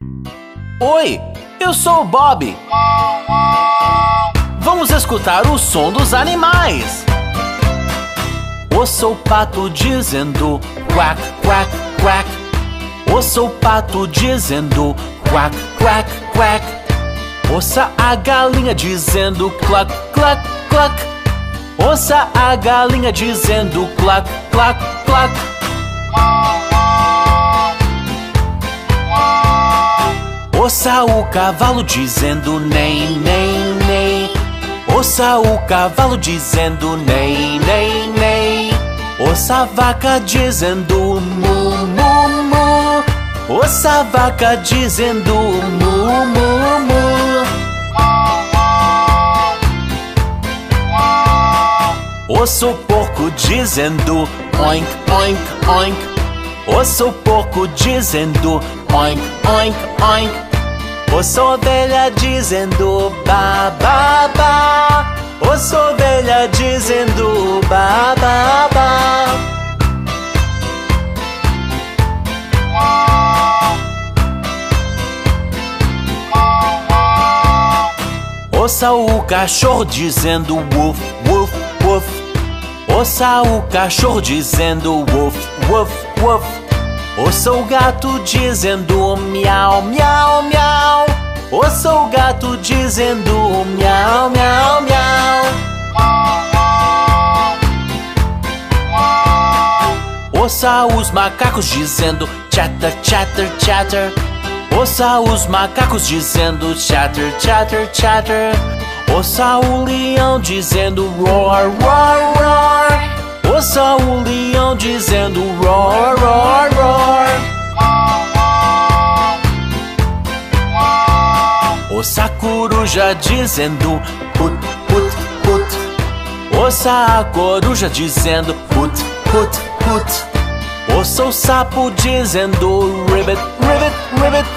Oi, eu sou o Bob. Vamos escutar o som dos animais. Ouça o pato dizendo quack, quack, quack. Ouça o pato dizendo quack, quack, quack. Ouça a galinha dizendo cluck, cluck, cluck. Ouça a galinha dizendo cluck, cluck, cluck. Ouça o cavalo dizendo nem, nem, nem. Ouça o cavalo dizendo nem, nem, nem. Ouça a vaca dizendo mu, mu, mu. Ouça a vaca dizendo mu, mu, mu. Ouça o porco dizendo oink, oink, oink. Ouça o porco dizendo oink, oink, oink. Ouça a ovelha dizendo ba, ba, ba. Ouça a ovelha dizendo ba, ba, ba. Ouça o cachorro dizendo woof, woof, woof. Ouça o cachorro dizendo woof, woof, woof. Ouça o gato dizendo miau, miau, miau. Ouça o gato dizendo miau, miau, miau. Ouça os macacos dizendo chatter, chatter, chatter. Ouça os macacos dizendo chatter, chatter, chatter. Ouça o leão dizendo roar, roar, roar. Ouça o leão dizendo roar, roar, roar. Ouça a coruja dizendo put, put, put. Ouça a coruja dizendo put, put, put. Ouça o sapo dizendo ribbit, ribbit, ribbit.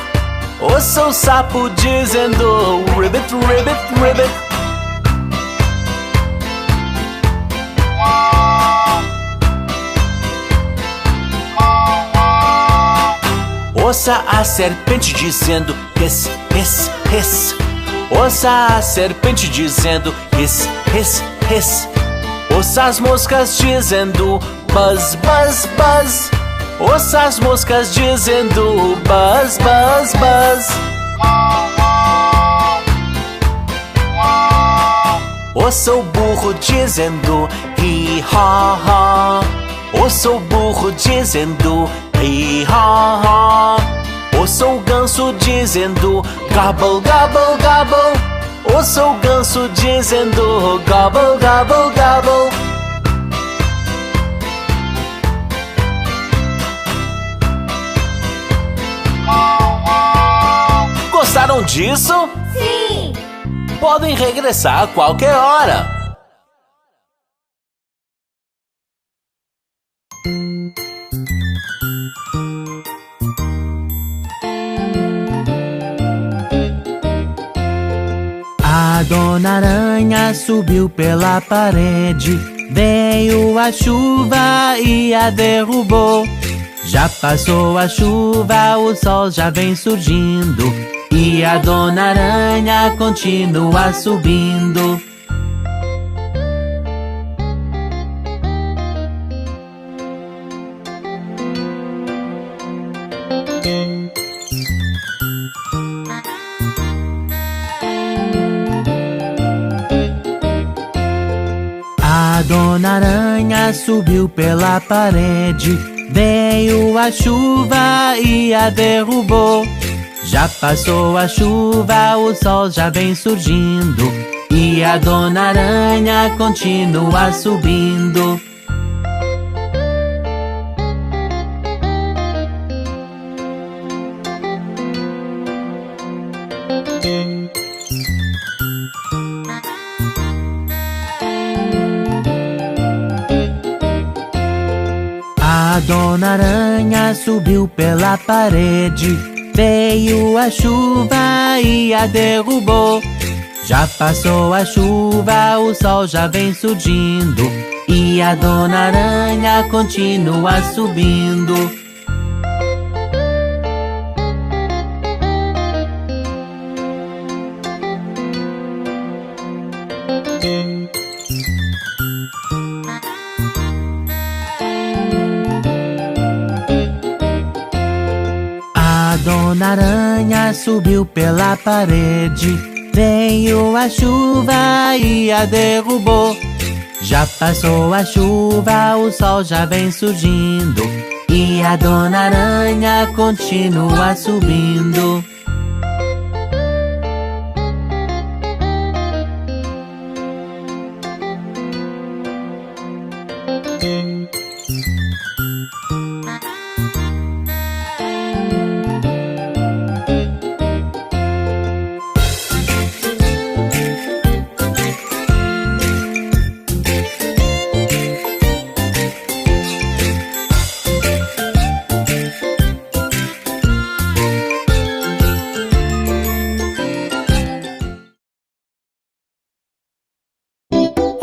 Ouça o sapo dizendo ribbit, ribbit, ribbit. Ouça a serpente dizendo hiss, hiss, hiss. Ouça a serpente dizendo hiss, hiss, hiss. Ouça as moscas dizendo buzz, buzz, buzz. Ouça as moscas dizendo buzz, buzz, buzz. Ouça o burro dizendo hi, ha, ha. Ouça o burro dizendo hi, ha, ha. Ouça o ganso dizendo gobble, gobble, gobble. Ouça o ganso dizendo gobble, gobble, gobble. Gostaram disso? Sim! Podem regressar a qualquer hora. A Dona Aranha subiu pela parede, veio a chuva e a derrubou. Já passou a chuva, o sol já vem surgindo e a Dona Aranha continua subindo. A Dona Aranha subiu pela parede, veio a chuva e a derrubou. Já passou a chuva, o sol já vem surgindo e a Dona Aranha continua subindo. A Dona Aranha subiu pela parede, veio a chuva e a derrubou. Já passou a chuva, o sol já vem surgindo e a Dona Aranha continua subindo. Dona Aranha subiu pela parede, veio a chuva e a derrubou. Já passou a chuva, o sol já vem surgindo, e a Dona Aranha continua subindo.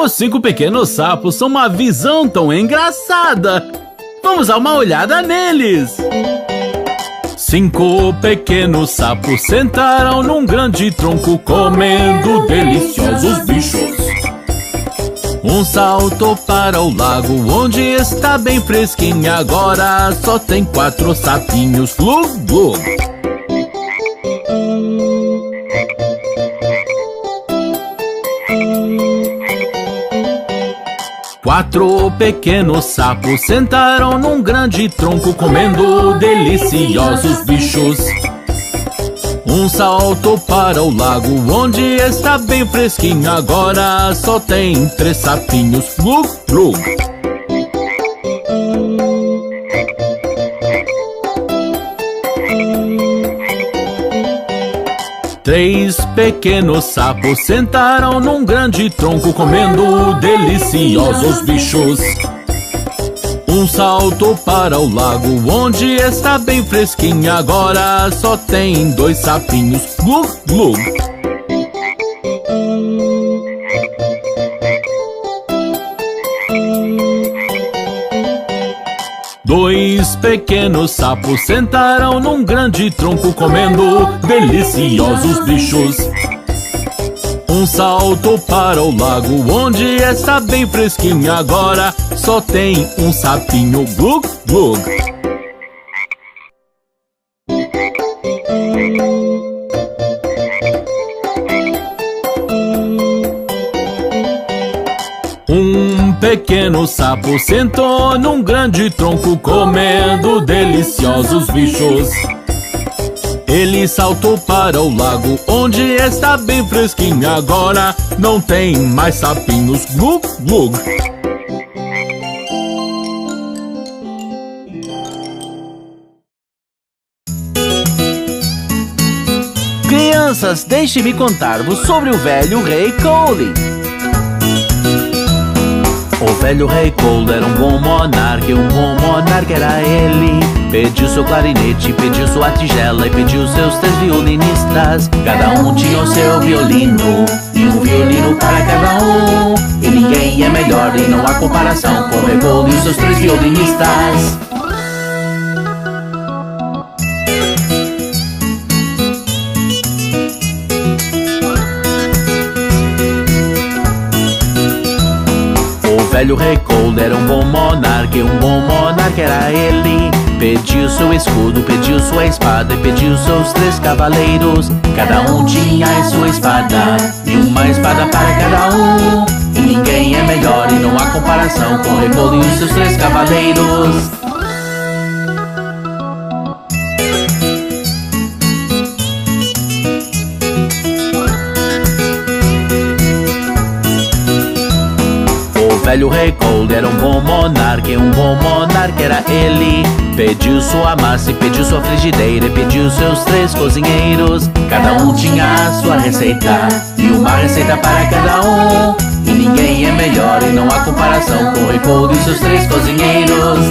Os 5 pequenos sapos são uma visão tão engraçada. Vamos dar uma olhada neles. 5 pequenos sapos sentaram num grande tronco, comendo deliciosos bichos. Um saltou para o lago, onde está bem fresquinho. Agora só tem 4 sapinhos. Glug, glug. 4 pequenos sapos sentaram num grande tronco, comendo deliciosos bichos. Um saltou para o lago, onde está bem fresquinho. Agora só tem 3 sapinhos. Glug, glug. 3 pequenos sapos sentaram num grande tronco, comendo deliciosos bichos. Um saltou para o lago, onde está bem fresquinho. Agora só tem 2 sapinhos. Glug, glug. 2 pequenos sapos sentaram num grande tronco, comendo deliciosos bichos. Um saltou para o lago, onde está bem fresquinho. Agora só tem 1 sapinho. Glug, glug. Um pequeno sapo sentou num grande tronco, comendo deliciosos bichos. Ele saltou para o lago, onde está bem fresquinho. Agora não tem mais sapinhos. Glug, glug. Crianças, deixe-me contar-vos sobre o velho rei Cole. O velho rei Cole era um bom monarca, e um bom monarca era ele. Pediu seu clarinete, pediu sua tigela e pediu seus 3 violinistas. Cada um tinha o seu violino, e um violino para cada um. E ninguém é melhor e não há comparação com o rei Cole e os seus 3 violinistas. O velho rei Cole era um bom monarca, e um bom monarca era ele. Pediu seu escudo, pediu sua espada e pediu seus 3 cavaleiros. Cada um tinha a sua espada, e uma espada para cada um. E ninguém é melhor e não há comparação com o rei Cole e os seus 3 cavaleiros. O velho rei Cole era um bom monarca, e um bom monarca era ele. Pediu sua massa e pediu sua frigideira e pediu seus 3 cozinheiros. Cada um tinha a sua receita, e uma receita para cada um. E ninguém é melhor e não há comparação com o rei Cole e seus 3 cozinheiros.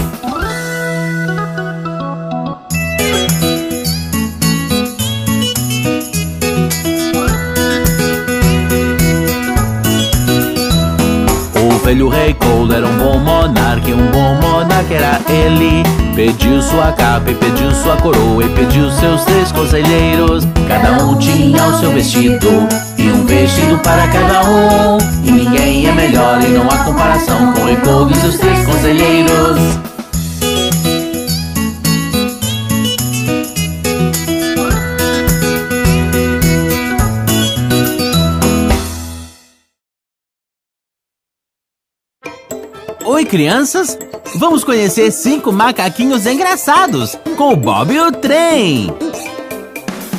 O velho rei Cole era um bom monarca, e um bom monarca era ele. Pediu sua capa e pediu sua coroa e pediu seus 3 conselheiros. Cada um tinha o seu vestido, e um vestido para cada um. E ninguém é melhor e não há comparação com o rei Cole e seus 3 conselheiros. crianças! Vamos conhecer 5 macaquinhos engraçados com o Bob e o Trem!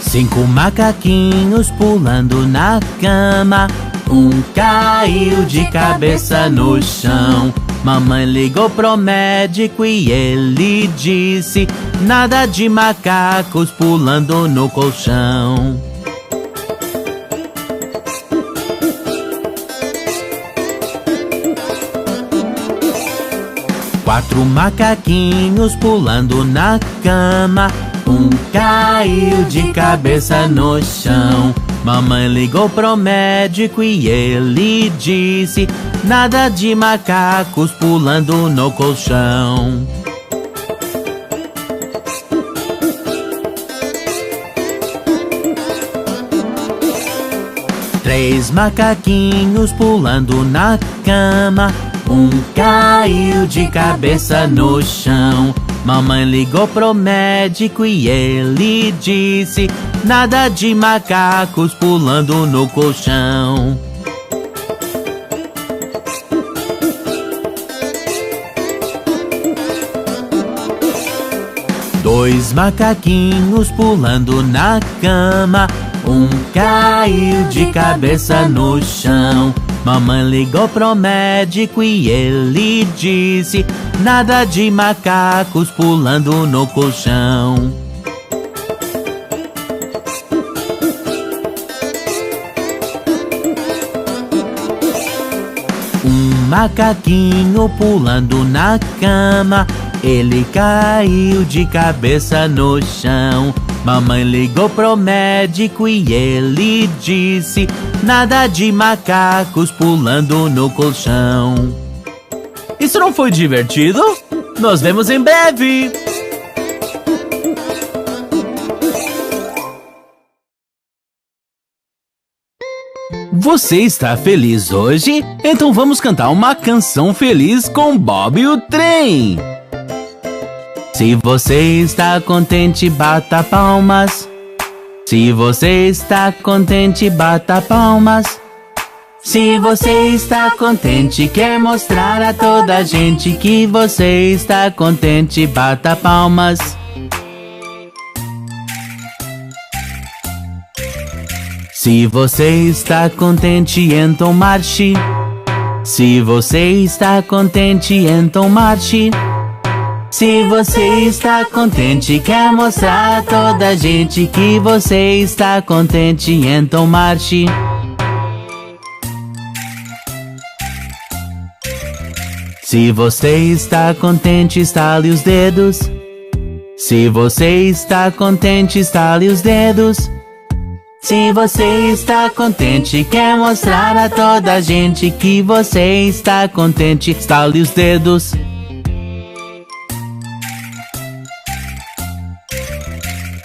5 macaquinhos pulando na cama. Um caiu de cabeça no chão. Mamãe ligou pro médico e ele disse: nada de macacos pulando no colchão. 4 macaquinhos pulando na cama. Um caiu de cabeça no chão. Mamãe ligou pro médico e ele disse: nada de macacos pulando no colchão. 3 macaquinhos pulando na cama. Um caiu de cabeça no chão. Mamãe ligou pro médico e ele disse: nada de macacos pulando no colchão. 2 macaquinhos pulando na cama. Um caiu de cabeça no chão. Mamãe ligou pro médico e ele disse: nada de macacos pulando no colchão. 1 macaquinho pulando na cama. Ele caiu de cabeça no chão. Mamãe ligou pro médico e ele disse: nada de macacos pulando no colchão. Isso não foi divertido? Nos vemos em breve! Você está feliz hoje? Então vamos cantar uma canção feliz com Bob e o Trem! Se você está contente, bata palmas. Se você está contente, bata palmas. Se você está contente, quer mostrar a toda a gente que você está contente, bata palmas. Se você está contente, então marche. Se você está contente, então marche. Se você está contente, quer mostrar a toda a gente que você está contente, então marche. Se você está contente, estale os dedos. Se você está contente, estale os dedos. Se você está contente, quer mostrar a toda a gente que você está contente, estale os dedos.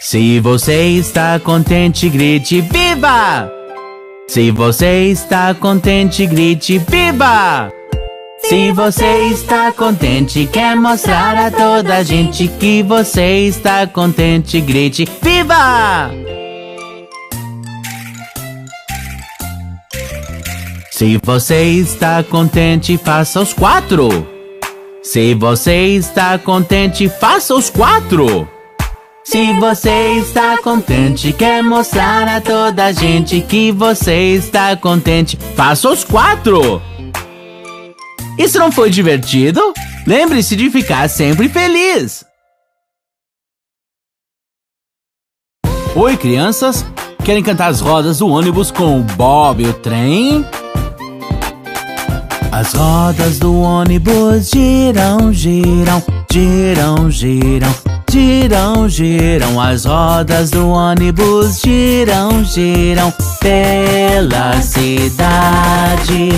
Se você está contente, grite viva! Se você está contente, grite viva! Se você está contente, quer mostrar a toda a gente que você está contente, grite viva! Se você está contente, faça os 4. Se você está contente, faça os 4. Se você está contente, quer mostrar a toda a gente que você está contente, faça os 4. Isso não foi divertido? Lembre-se de ficar sempre feliz! Oi, crianças! Querem cantar as rodas do ônibus com o Bob e o Trem? As rodas do ônibus giram, giram, giram, giram, giram, giram. As rodas do ônibus giram, giram pela cidade.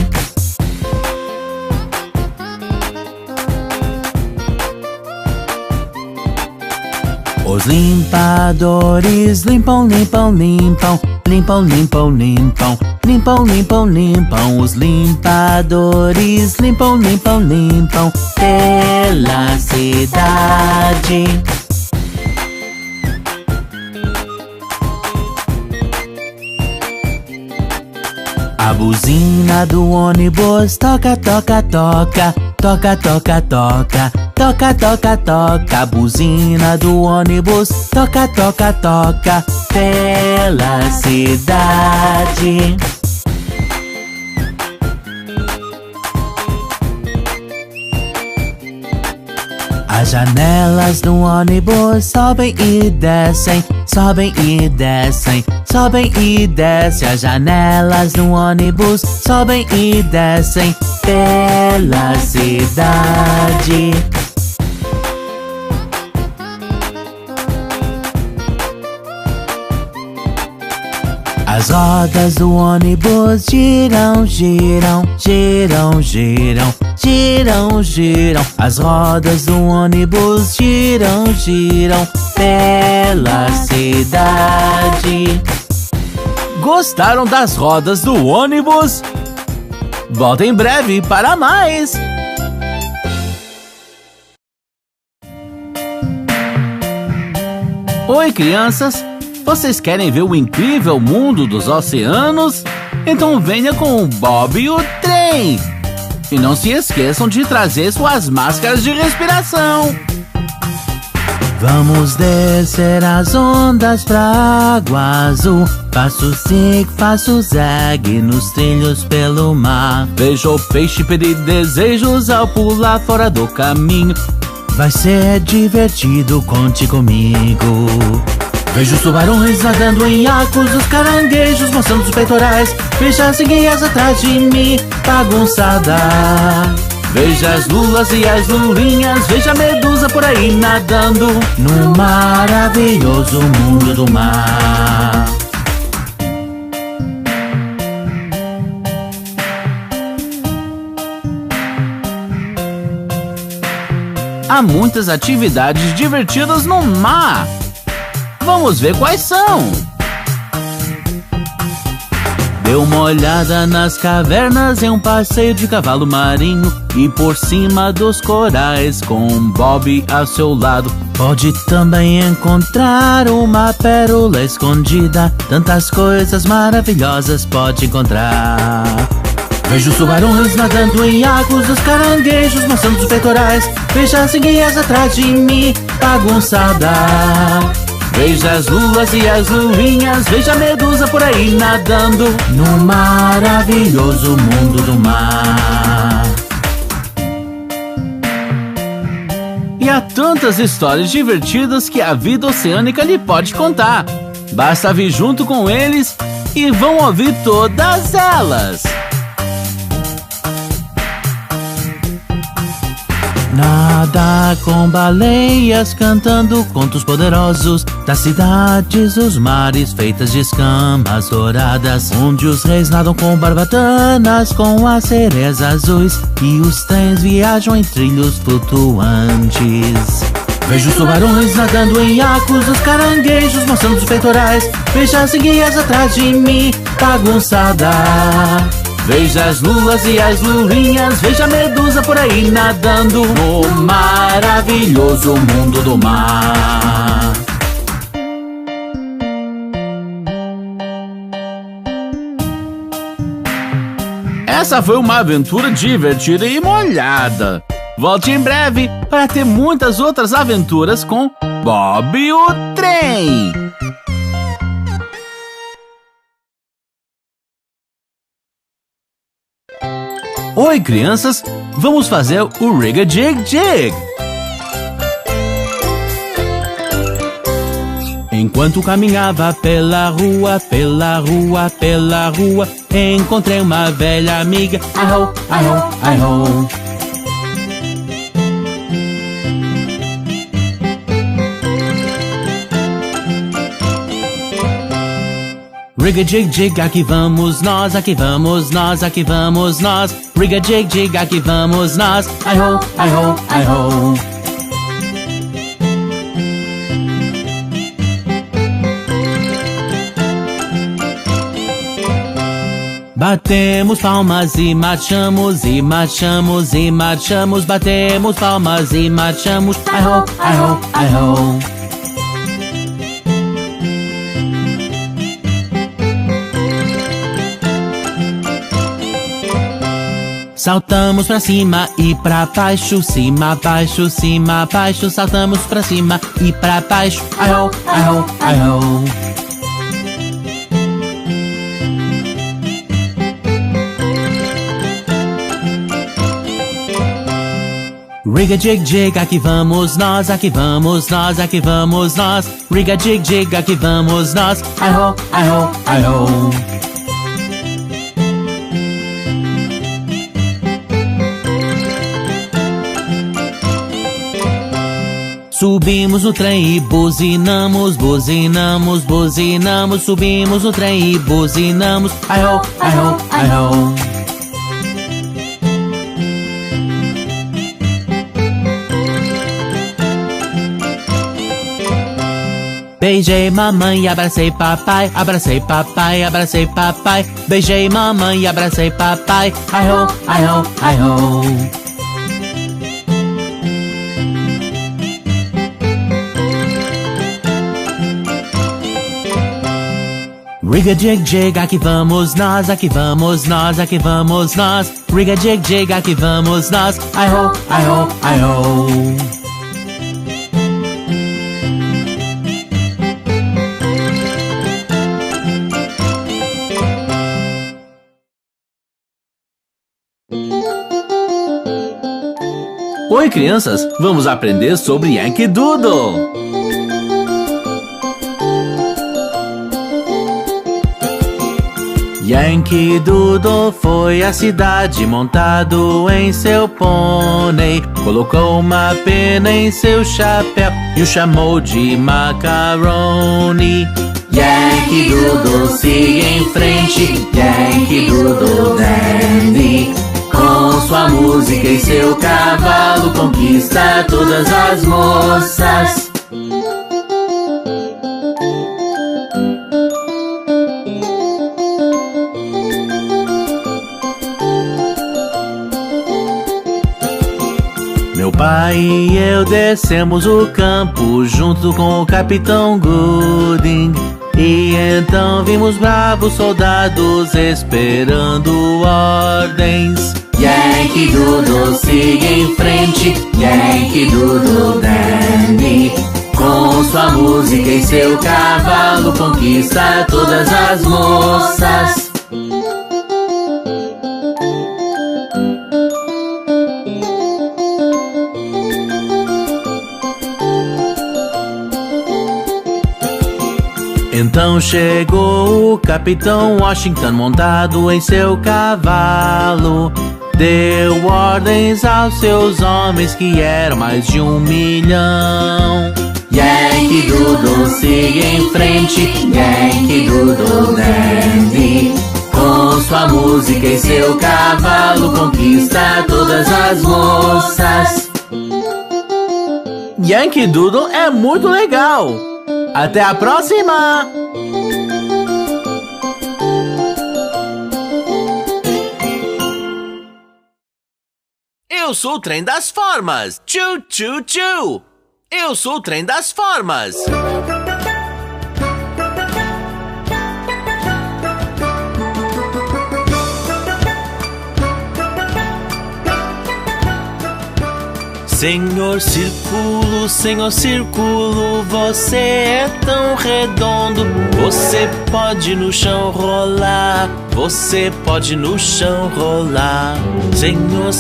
Os limpadores limpam, limpam, limpam, limpam, limpam, limpam, limpam, limpam, limpam. Os limpadores limpam, limpam, limpam pela cidade. A buzina do ônibus toca, toca, toca, Toca, toca, toca, toca, toca, toca, buzina do ônibus. Toca, toca, toca, pela cidade. As janelas do ônibus sobem e descem, sobem e descem, sobem e descem. As janelas do ônibus sobem e descem pela cidade. As rodas do ônibus giram, giram, giram, giram, giram, giram. As rodas do ônibus giram, giram pela cidade. Gostaram das rodas do ônibus? Volta em breve para mais! Oi, crianças! Vocês querem ver o incrível mundo dos oceanos? Então venha com o Bob e o trem! E não se esqueçam de trazer suas máscaras de respiração! Vamos descer as ondas pra água azul. Faço zig, faço zag nos trilhos pelo mar. Vejo o peixe pedir desejos ao pular fora do caminho. Vai ser divertido, conte comigo. Vejo os tubarões nadando em arcos, os caranguejos mostrando os peitorais. Veja as enguias atrás de mim, bagunçada. Veja as lulas e as lulinhas, veja a medusa por aí nadando no maravilhoso mundo do mar. Há muitas atividades divertidas no mar. Vamos ver quais são. Dê uma olhada nas cavernas em um passeio de cavalo marinho e por cima dos corais com Bob ao seu lado. Pode também encontrar uma pérola escondida. Tantas coisas maravilhosas pode encontrar. Vejo os tubarões nadando em arcos, os caranguejos mostrando os peitorais. Veja as enguias atrás de mim, bagunçada. Veja as lulas e as lulinhas, veja a medusa por aí nadando no maravilhoso mundo do mar. E há tantas histórias divertidas que a vida oceânica lhe pode contar. Basta vir junto com eles e vão ouvir todas elas. Nada com baleias cantando contos poderosos das cidades, os mares feitas de escamas douradas, onde os reis nadam com barbatanas com as sereias azuis e os trens viajam em trilhos flutuantes. Vejo os tubarões nadando em arcos, os caranguejos mostrando os peitorais. Veja as enguias atrás de mim, bagunçada. Veja as lulas e as lulinhas, veja a medusa por aí nadando no maravilhoso mundo do mar. Essa foi uma aventura divertida e molhada. Volte em breve para ter muitas outras aventuras com Bob e o Trem. Oi, crianças! Vamos fazer o Rig-a-Jig-Jig! Enquanto caminhava pela rua, pela rua, pela rua, encontrei uma velha amiga. Ai-ho, ai-ho, ai-ho. Rig-a-jig-jig, aqui vamos nós, aqui vamos nós, aqui vamos nós. Rig-a-jig-jig, aqui vamos nós. Ai-ho, ai-ho, ai-ho. Batemos palmas e marchamos, e marchamos, e marchamos. Batemos palmas e marchamos. Ai-ho, ai-ho, ai-ho. Saltamos pra cima e pra baixo, cima, baixo, cima, baixo. Saltamos pra cima e pra baixo. Ai-ho, ai-ho, ai-ho. Riga-jig-jig, aqui vamos nós, aqui vamos nós, aqui vamos nós. Riga-jig-jig, aqui vamos nós. Ai-ho, ai-ho, ai-ho. Subimos o trem e buzinamos, buzinamos, buzinamos. Subimos o trem e buzinamos. Ai-ho, ai-ho, ai-ho. Beijei mamãe e abracei papai, abracei papai, abracei papai. Beijei mamãe e abracei papai. Ai-ho, ai-ho, ai-ho. Riga-jig-jig, aqui vamos nós, aqui vamos nós, aqui vamos nós. Riga-jig-jig, aqui vamos nós. Ai-ho, ai-ho, ai-ho. Oi, crianças! Vamos aprender sobre Yankee Doodle! Yankee Doodle foi à cidade montado em seu pônei. Colocou uma pena em seu chapéu e o chamou de Macaroni. Yankee Doodle siga em frente, Yankee Doodle dandy. Com sua música e seu cavalo conquista todas as moças. Meu pai e eu descemos o campo junto com o Capitão Gooding. E então vimos bravos soldados esperando ordens. Yankee Doodle siga em frente, Yankee Doodle dandy. Com sua música e seu cavalo conquista todas as moças. Então chegou o Capitão Washington montado em seu cavalo. Deu ordens aos seus homens que eram mais de 1 milhão. Yankee Doodle siga em frente, Yankee Doodle dandy. Com sua música e seu cavalo conquista todas as moças. Yankee Doodle é muito legal! Até a próxima! Eu sou o trem das formas. Tchu, tchu, tchu. Eu sou o trem das formas. Senhor Círculo, você é tão redondo. Você pode no chão rolar, você pode no chão rolar. Senhor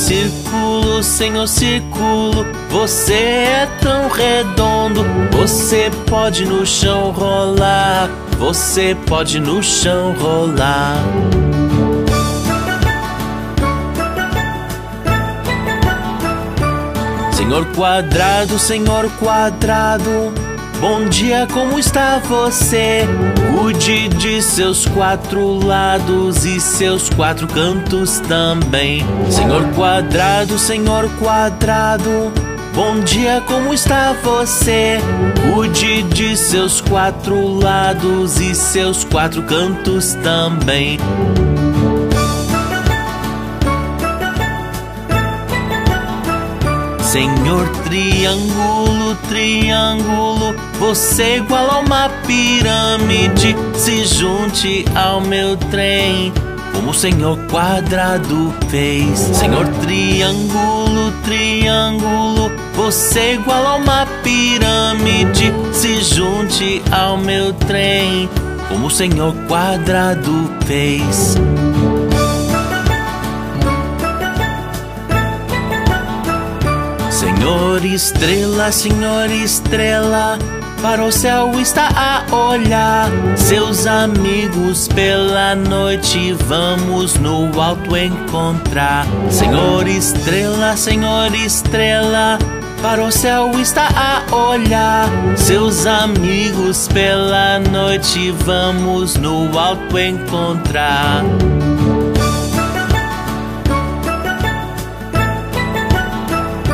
Círculo, você é tão redondo. Você pode no chão rolar, você pode no chão rolar. Senhor Quadrado, bom dia, como está você? Cuide de seus 4 lados e seus 4 cantos também. Senhor Quadrado, bom dia, como está você? Cuide de seus 4 lados e seus 4 cantos também. Senhor Triângulo, você é igual a uma pirâmide. Se junte ao meu trem, como o Senhor quadrado fez. Senhor triângulo, triângulo, você é igual a uma pirâmide. Se junte ao meu trem, como o Senhor quadrado fez. Senhor estrela, para o céu está a olhar. Seus amigos pela noite vamos no alto encontrar. Senhor estrela, para o céu está a olhar. Seus amigos pela noite vamos no alto encontrar.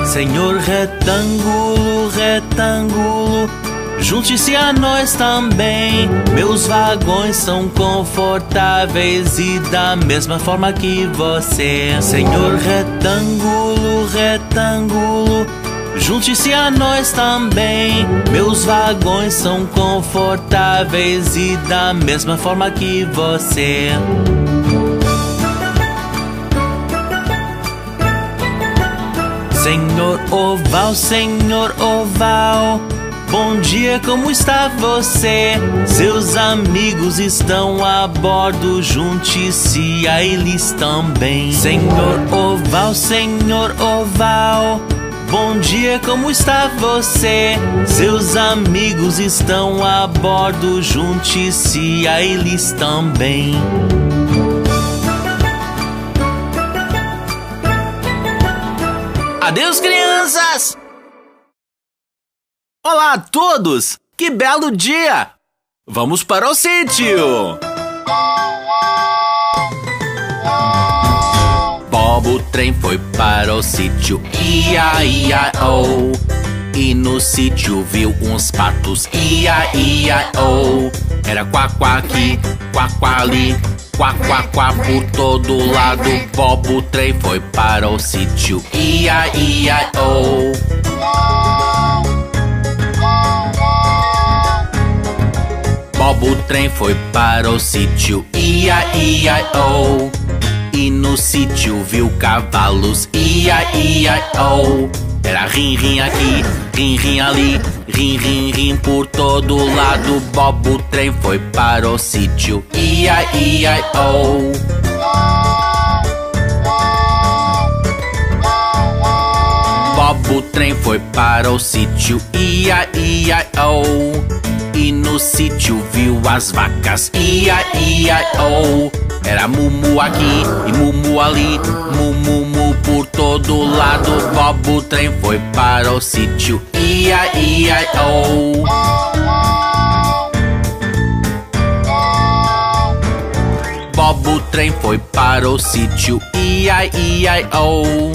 Senhor retângulo, retângulo, junte-se a nós também. Meus vagões são confortáveis e da mesma forma que você. Senhor retângulo, retângulo, junte-se a nós também. Meus vagões são confortáveis e da mesma forma que você. Senhor oval, bom dia, como está você? Seus amigos estão a bordo, junte-se a eles também. Senhor oval, bom dia, como está você? Seus amigos estão a bordo, junte-se a eles também. Adeus, crianças! Olá a todos! Que belo dia! Vamos para o sítio! Bob o trem foi para o sítio, ia-ia-oh. E no sítio viu uns patos, ia-ia-oh. Era quá-quá aqui, quá-quá ali, quá-quá-quá por todo lado. Bob o trem foi para o sítio, ia-ia-oh. Bob o trem foi para o sítio, ia-ia-oh. E no sítio viu cavalos, ia-ia-oh. Era rim-rim aqui, rim-rim ali, rim-rim-rim por todo lado. Bob o trem foi para o sítio, ia-ia-oh. Bob o trem foi para o sítio, ia-ia-oh. E no sítio viu as vacas, ia-ia-oh. Era mumu aqui e mumu ali, mumu por todo lado. Bob o trem foi para o sítio, ia-ia-oh. Bob o trem foi para o sítio, ia-ia-oh.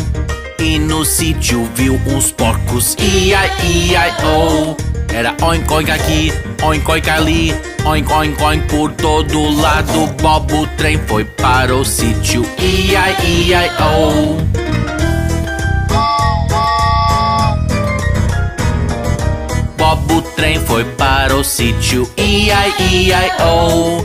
E no sítio viu uns porcos, ia-ia-oh. Era oink oink aqui, oink oink ali, oink oink oink por todo lado. Bob o trem foi para o sítio, ia-ia-oh. Bob o trem foi para o sítio, ia-ia-oh.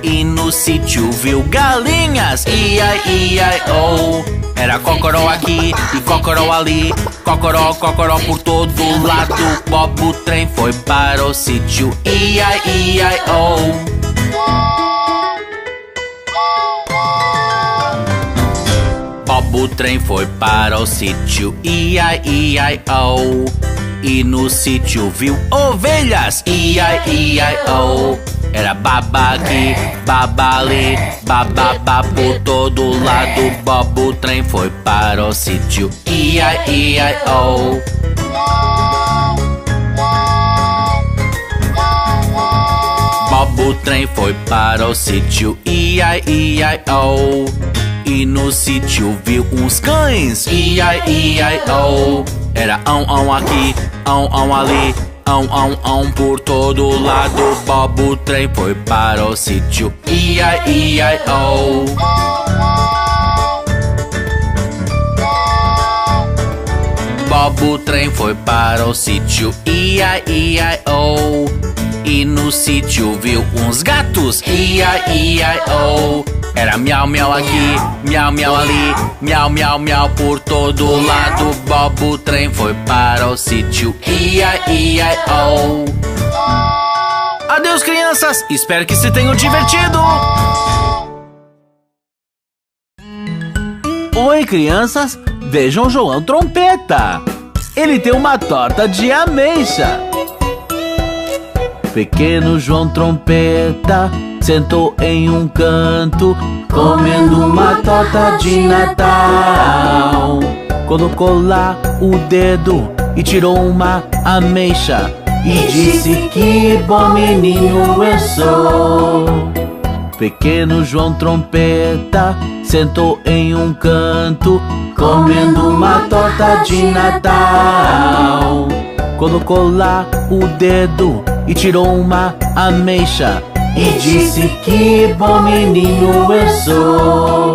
E no sítio viu galinhas, ia-ia-oh. Era cocoró aqui e cocoró ali, cocoró, cocoró por todo lado. Bob o trem foi para o sítio, ia-ia-oh. Bob o trem foi para o sítio, ia-ia-oh. E no sítio viu ovelhas, ia-ia-oh. Era baba aqui, baba ali, bababá por todo lado. Bob o trem foi para o sítio, ia-ia-oh. Bob o trem foi para o sítio, ia-ia-oh. E no sítio viu uns cães, ia-ia-oh. Era ão aqui, ão ali, ão por todo lado. Bob o trem foi para o sítio, ia-ia-oh. Bob o trem foi para o sítio, ia-ia-oh. E no sítio viu uns gatos, ia-ia-oh. Era miau, miau aqui, miau, miau ali, miau, miau, miau por todo lado. Bob o trem foi para o sítio, I-I-I-I-O. Adeus, crianças! Espero que se tenham divertido! Oi, crianças! Vejam João Trompeta! Ele tem uma torta de ameixa! Pequeno João Trompeta sentou em um canto, comendo uma torta de Natal. Colocou lá o dedo e tirou uma ameixa e disse: que bom menino eu sou. Pequeno João Trompeta sentou em um canto, comendo uma torta de Natal. Colocou lá o dedo e tirou uma ameixa e disse: que bom menino eu sou.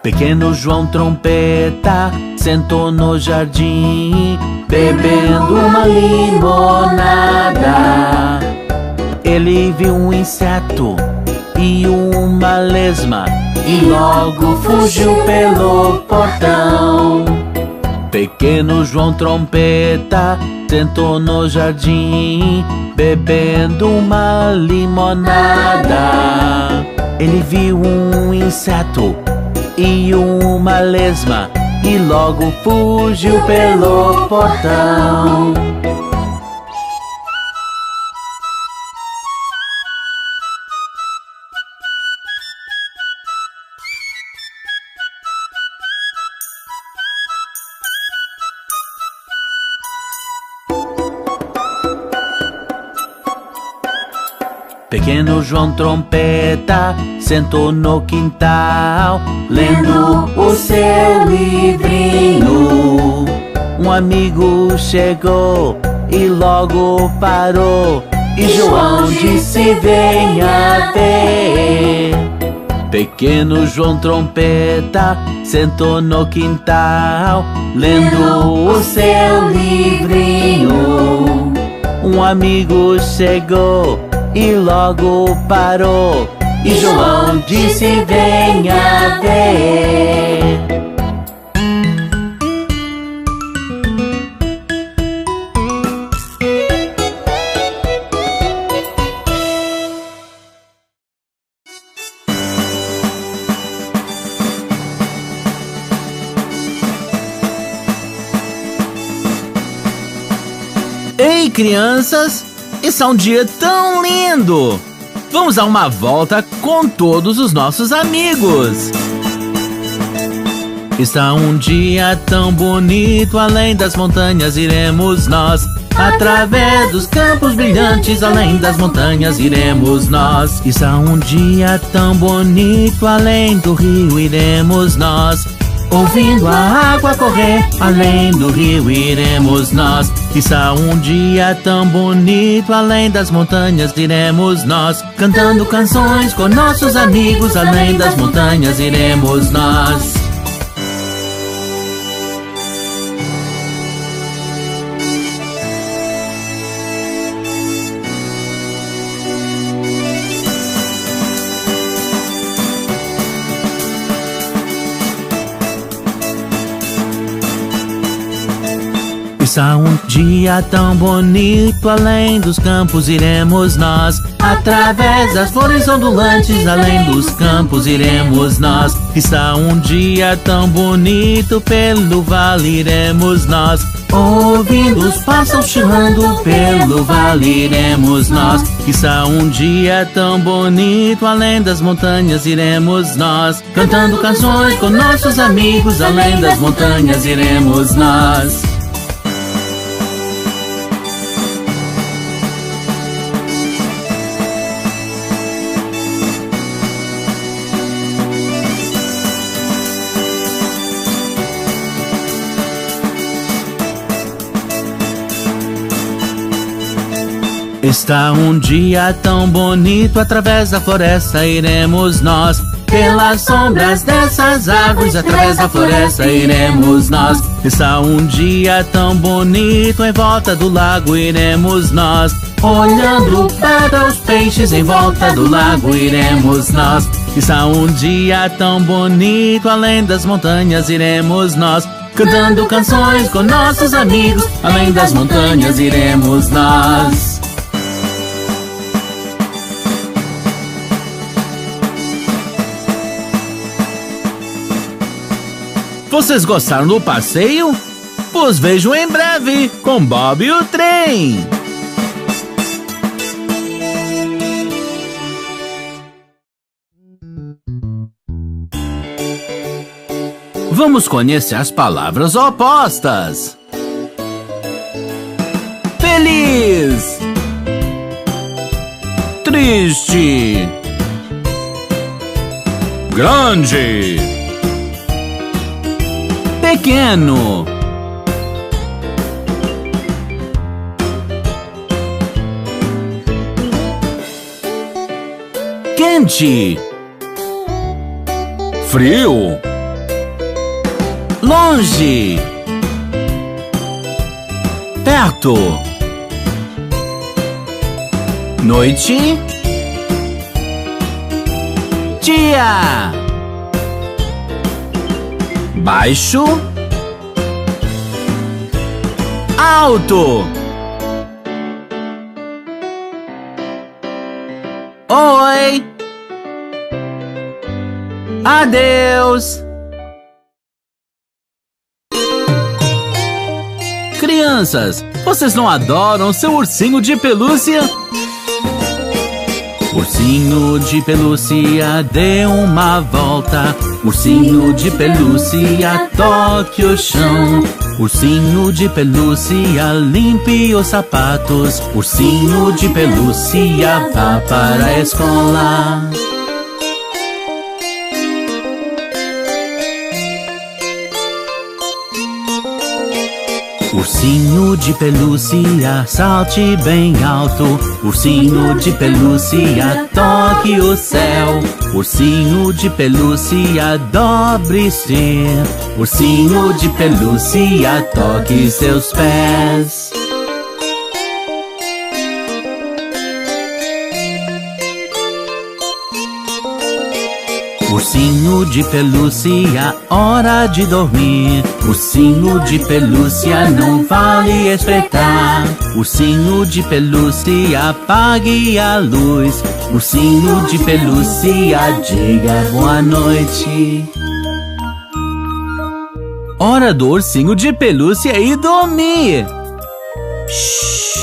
Pequeno João Trompeta sentou no jardim, bebendo uma limonada. Ele viu um inseto e uma lesma e logo fugiu pelo portão. Pequeno João Trompeta sentou no jardim, bebendo uma limonada. Ele viu um inseto e uma lesma e logo fugiu pelo portão. Pequeno João Trompeta sentou no quintal, lendo o seu livrinho. Um amigo chegou e logo parou, e João disse: venha ver. Pequeno João Trompeta sentou no quintal, lendo o seu livrinho. Um amigo chegou e logo parou, e João disse: venha ver. Ei, crianças! Esse é um dia tão lindo! Vamos dar uma volta com todos os nossos amigos! Está um dia tão bonito, além das montanhas iremos nós. Através dos campos brilhantes, além das montanhas iremos nós. Está um dia tão bonito, além do rio iremos nós. Ouvindo a água correr, além do rio iremos nós. Está um dia tão bonito, além das montanhas iremos nós. Cantando canções com nossos amigos, além das montanhas iremos nós. Está um dia tão bonito, além dos campos iremos nós. Através das flores ondulantes, além dos campos iremos nós. Está um dia tão bonito, pelo vale iremos nós. Ouvindo os pássaros chorando, pelo vale iremos nós. Está um dia tão bonito, além das montanhas iremos nós. Cantando canções com nossos amigos, além das montanhas iremos nós. Está um dia tão bonito, através da floresta iremos nós. Pelas sombras dessas árvores, através da floresta iremos nós. Está um dia tão bonito, em volta do lago iremos nós. Olhando para os peixes, em volta do lago iremos nós. Está um dia tão bonito, além das montanhas iremos nós. Cantando canções com nossos amigos, além das montanhas iremos nós. Vocês gostaram do passeio? Os vejo em breve com Bob e o Trem. Vamos conhecer as palavras opostas. Feliz, triste, grande, pequeno, quente, frio, longe, perto, noite, dia, baixo, alto, oi, adeus. Crianças, vocês não adoram seu ursinho de pelúcia? Ursinho de pelúcia, dê uma volta. Ursinho de pelúcia, toque o chão. Ursinho de pelúcia, limpe os sapatos. Ursinho de pelúcia, vá para a escola. Ursinho de pelúcia, salte bem alto. Ursinho de pelúcia, toque o céu. Ursinho de pelúcia, dobre-se. Ursinho de pelúcia, toque seus pés. Ursinho de pelúcia, hora de dormir. Ursinho de pelúcia, não vale espreitar. Ursinho de pelúcia, apague a luz. Ursinho de pelúcia, diga boa noite. Hora do ursinho de pelúcia ir dormir. Shhh.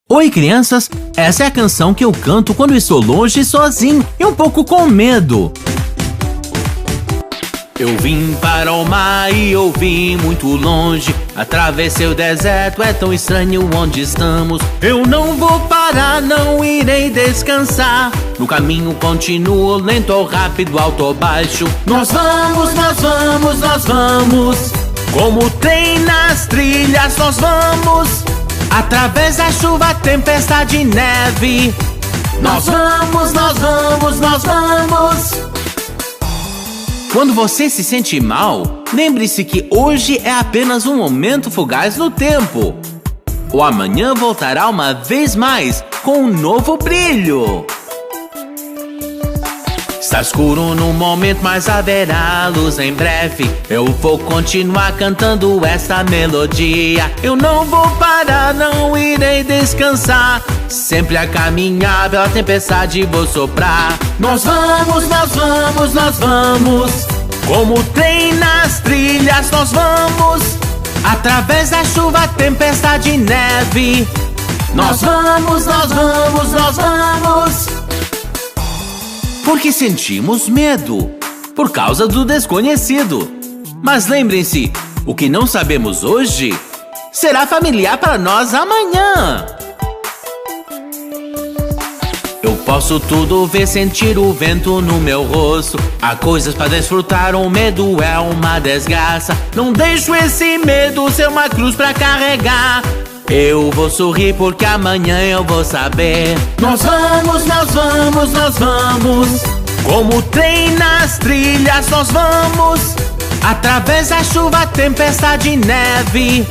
Oi, crianças! Essa é a canção que eu canto quando estou longe e sozinho e um pouco com medo. Eu vim para o mar e eu vim muito longe. Atravessei o deserto, é tão estranho onde estamos. Eu não vou parar, não irei descansar. No caminho continuo, lento ou rápido, alto ou baixo. Nós vamos, nós vamos, nós vamos. Como trem nas trilhas, nós vamos. Através da chuva, tempestade e neve. Nós vamos, nós vamos, nós vamos. Quando você se sente mal, lembre-se que hoje é apenas um momento fugaz no tempo. O amanhã voltará uma vez mais com um novo brilho. Está escuro no momento, mas haverá luz em breve. Eu vou continuar cantando esta melodia. Eu não vou parar, não irei descansar. Sempre a caminhar pela tempestade vou soprar. Nós vamos, nós vamos, nós vamos. Como trem nas trilhas nós vamos. Através da chuva, tempestade e neve. Nós vamos, nós vamos, nós vamos. Porque sentimos medo, por causa do desconhecido. Mas lembrem-se, o que não sabemos hoje será familiar para nós amanhã. Eu posso tudo ver, sentir o vento no meu rosto. Há coisas pra desfrutar, o medo é uma desgraça. Não deixo esse medo ser uma cruz pra carregar. Eu vou sorrir porque amanhã eu vou saber. Nós vamos, nós vamos, nós vamos. Como trem nas trilhas nós vamos. Através da chuva, tempestade e neve.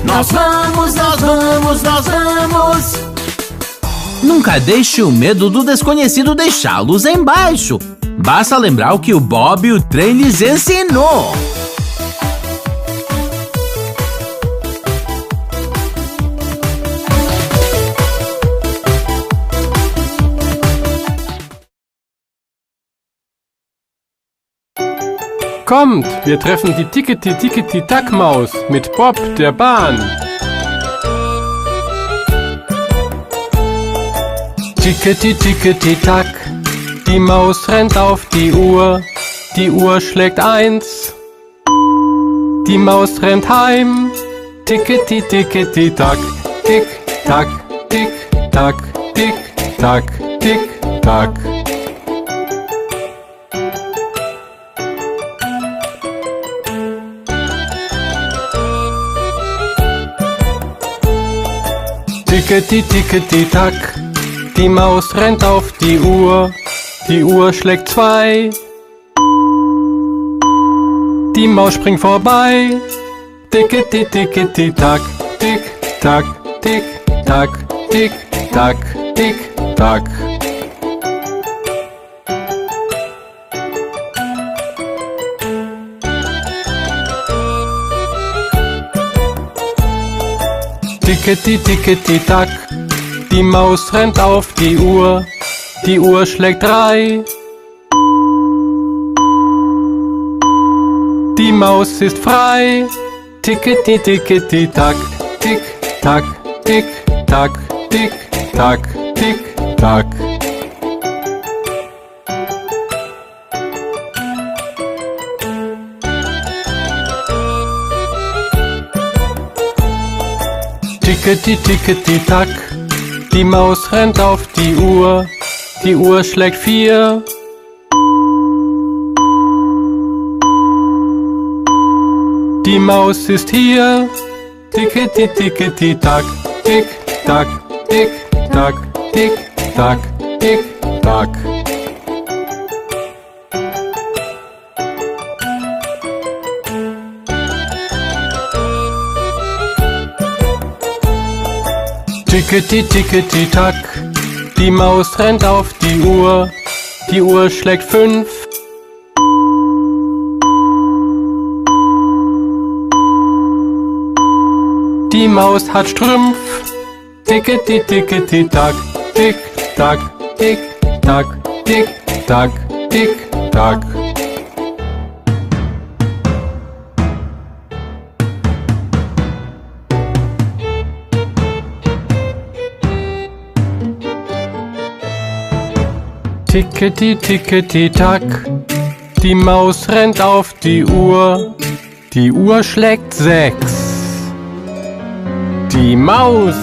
Nós vamos, nós vamos, nós vamos. Nunca deixe o medo do desconhecido deixá-los embaixo. Basta lembrar o que o Bob e o trem lhes ensinou. Kommt, wir treffen die Tickety-Tickety-Tack-Maus mit Bob, der Bahn. Tickety-Tickety-Tack, die Maus rennt auf die Uhr schlägt 1. Die Maus rennt heim, Tickety-Tickety-Tack, Tick-Tack, Tick-Tack, Tick-Tack, Tick-Tack. Tickety-Tickety-Tack, die Maus rennt auf die Uhr schlägt 2. Die Maus springt vorbei, Tickety-Tickety-Tack, Tick-Tack, Tick-Tack, Tick-Tack, Tick-Tack. Tickety-Tickety-Tack, die Maus rennt auf die Uhr schlägt 3. Die Maus ist frei, Tickety-Tickety-Tack, Tick-Tack, Tick-Tack, Tick-Tack, Tick-Tack. Tickety-Tickety-Tack, die Maus rennt auf die Uhr schlägt 4. Die Maus ist hier, Tickety-Tickety-Tack, Tick-Tack, Tick-Tack, Tick-Tack, Tick-Tack. Tickety-Tickety-Tack, die Maus rennt auf die Uhr schlägt 5. Die Maus hat Strümpf, Tickety-Tickety-Tack, Tick-Tack, Tick-Tack, Tick-Tack, Tick-Tack. Tickety-Tickety-Tack, die Maus rennt auf die Uhr schlägt 6. Die Maus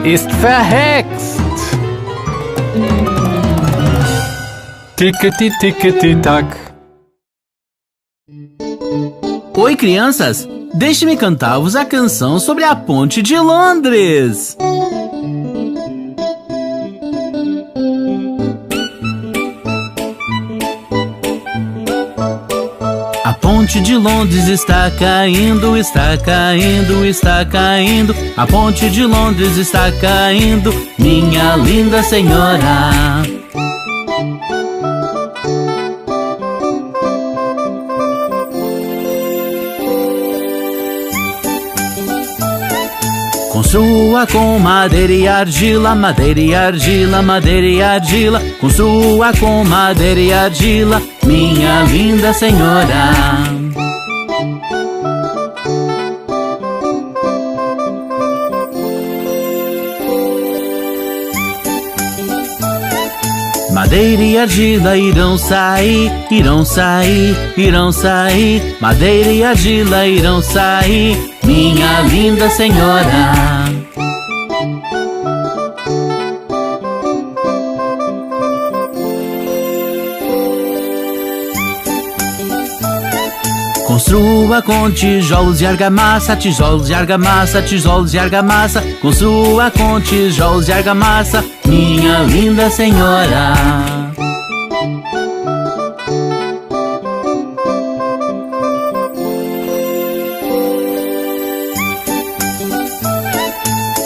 ist verhext. Tickety-Tickety-Tack. Oi, crianças! Deixe-me cantar-vos a canção sobre a Ponte de Londres. A Ponte de Londres está caindo, está caindo, está caindo. A Ponte de Londres está caindo, minha linda senhora. Construa com madeira e argila, madeira e argila, madeira e argila. Construa com madeira e argila, minha linda senhora. Madeira e argila irão sair, irão sair, irão sair. Madeira e argila irão sair, minha linda senhora. Construa com tijolos e argamassa, tijolos e argamassa, tijolos e argamassa. Construa com tijolos e argamassa, minha linda senhora.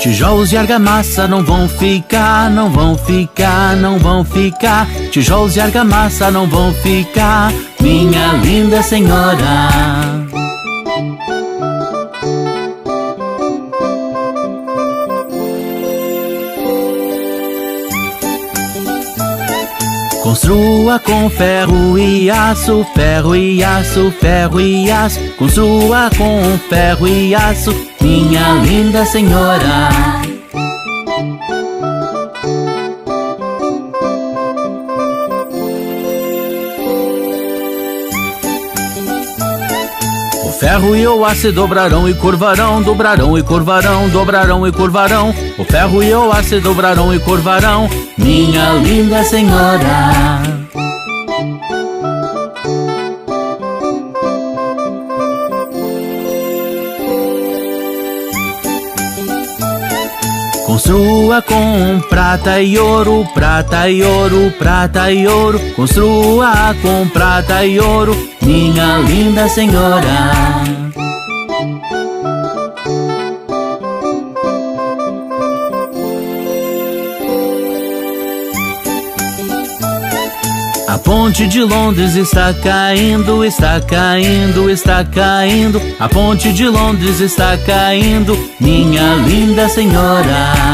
Tijolos e argamassa não vão ficar, não vão ficar, não vão ficar. Tijolos e argamassa não vão ficar, minha linda senhora. Construa com ferro e aço, ferro e aço, ferro e aço. Construa com ferro e aço, minha linda senhora. O ferro e o aço se dobrarão e curvarão, dobrarão e curvarão, dobrarão e curvarão. O ferro e o aço se dobrarão e curvarão, minha linda senhora. Construa com prata e ouro, prata e ouro, prata e ouro. Construa com prata e ouro, minha linda senhora. A ponte de Londres está caindo, está caindo, está caindo. A ponte de Londres está caindo, minha linda senhora.